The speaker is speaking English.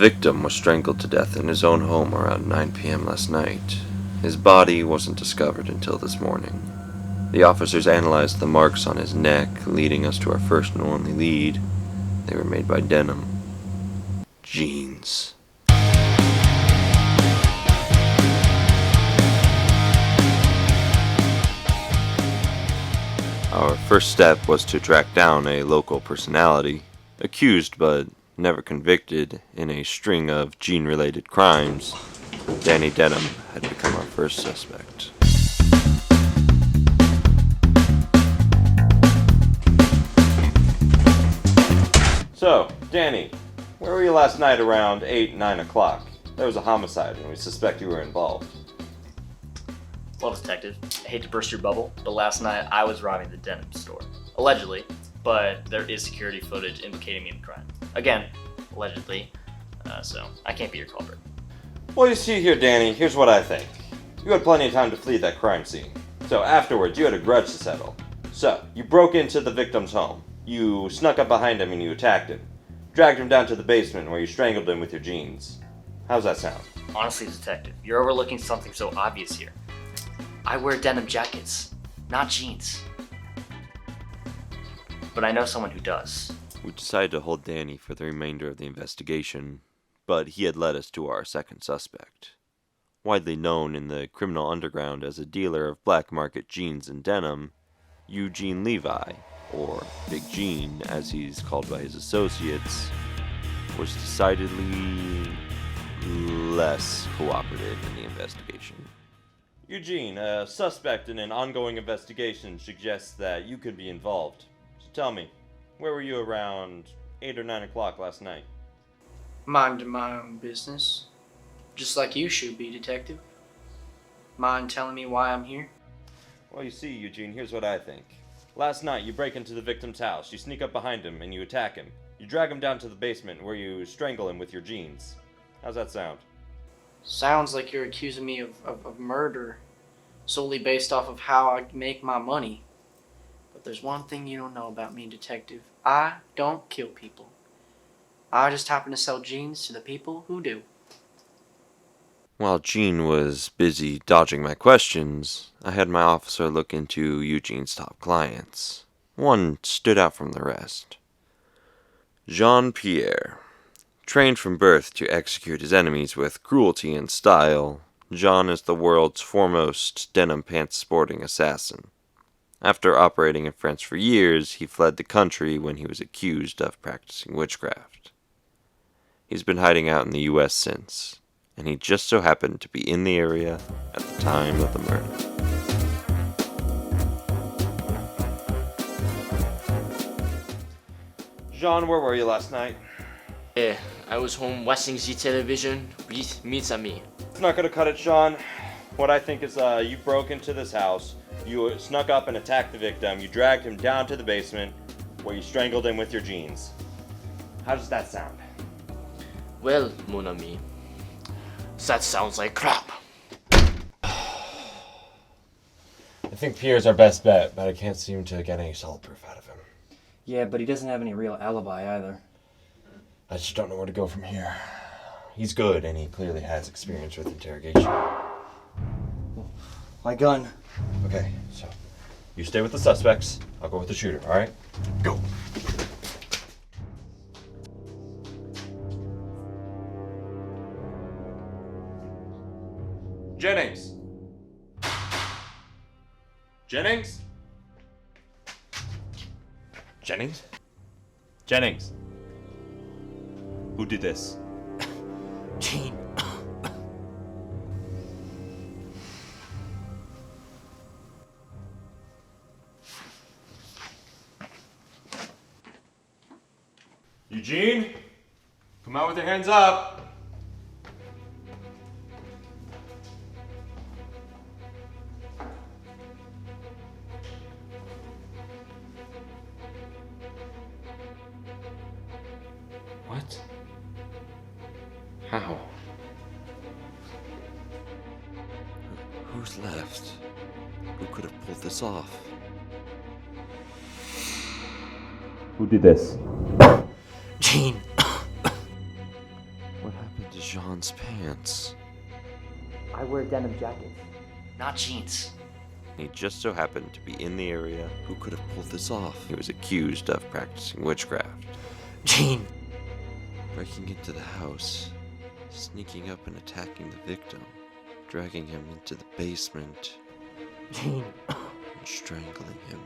victim was strangled to death in his own home around 9 p.m. last night. His body wasn't discovered until this morning. The officers analyzed the marks on his neck, leading us to our first and only lead. They were made by Denham. Jeans. Our first step was to track down a local personality, accused but never convicted in a string of gene-related crimes. Danny Denham had become our first suspect. So, Danny, where were you last night around 9 o'clock? There was a homicide and we suspect you were involved. Well, Detective, I hate to burst your bubble, but last night I was robbing the Denham store. Allegedly, but there is security footage implicating me in the crime. Again, allegedly, so I can't be your culprit. Well, you see here, Danny, here's what I think. You had plenty of time to flee that crime scene. So afterwards, you had a grudge to settle. So, you broke into the victim's home. You snuck up behind him and you attacked him. Dragged him down to the basement where you strangled him with your jeans. How's that sound? Honestly, Detective, you're overlooking something so obvious here. I wear denim jackets, not jeans. But I know someone who does. We decided to hold Danny for the remainder of the investigation, but he had led us to our second suspect. Widely known in the criminal underground as a dealer of black market jeans and denim, Eugene Levi, or Big Gene as he's called by his associates, was decidedly less cooperative in the investigation. Eugene, a suspect in an ongoing investigation suggests that you could be involved. So tell me, where were you around 8 or 9 o'clock last night? Minding my own business. Just like you should be, Detective. Mind telling me why I'm here? Well, you see, Eugene, here's what I think. Last night, you break into the victim's house, you sneak up behind him, and you attack him. You drag him down to the basement where you strangle him with your jeans. How's that sound? Sounds like you're accusing me of murder solely based off of how I make my money. But there's one thing you don't know about me, Detective. I don't kill people. I just happen to sell jeans to the people who do. While Gene was busy dodging my questions, I had my officer look into Eugene's top clients. One stood out from the rest. Jean-Pierre. Trained from birth to execute his enemies with cruelty and style, Jean is the world's foremost denim pants sporting assassin. After operating in France for years, he fled the country when he was accused of practicing witchcraft. He's been hiding out in the U.S. since, and he just so happened to be in the area at the time of the murder. Jean, where were you last night? Yeah, I was home watching the television with mes amis. It's not gonna cut it, Sean. What I think is you broke into this house, you snuck up and attacked the victim, you dragged him down to the basement where you strangled him with your jeans. How does that sound? Well, mon ami, that sounds like crap. I think Pierre's our best bet, but I can't seem to get any solid proof out of him. Yeah, but he doesn't have any real alibi either. I just don't know where to go from here. He's good, and he clearly has experience with interrogation. My gun. Okay, so you stay with the suspects. I'll go with the shooter, all right? Go. Jennings! Jennings? Jennings? Jennings! Who did this? Gene. Eugene? Come out with your hands up! What? How? Who's left? Who could have pulled this off? Who did this? Gene. What Jean's pants. I wear denim jackets. Not jeans. He just so happened to be in the area who could have pulled this off. He was accused of practicing witchcraft, Jean. breaking into the house, sneaking up and attacking the victim, dragging him into the basement, Jean. and strangling him.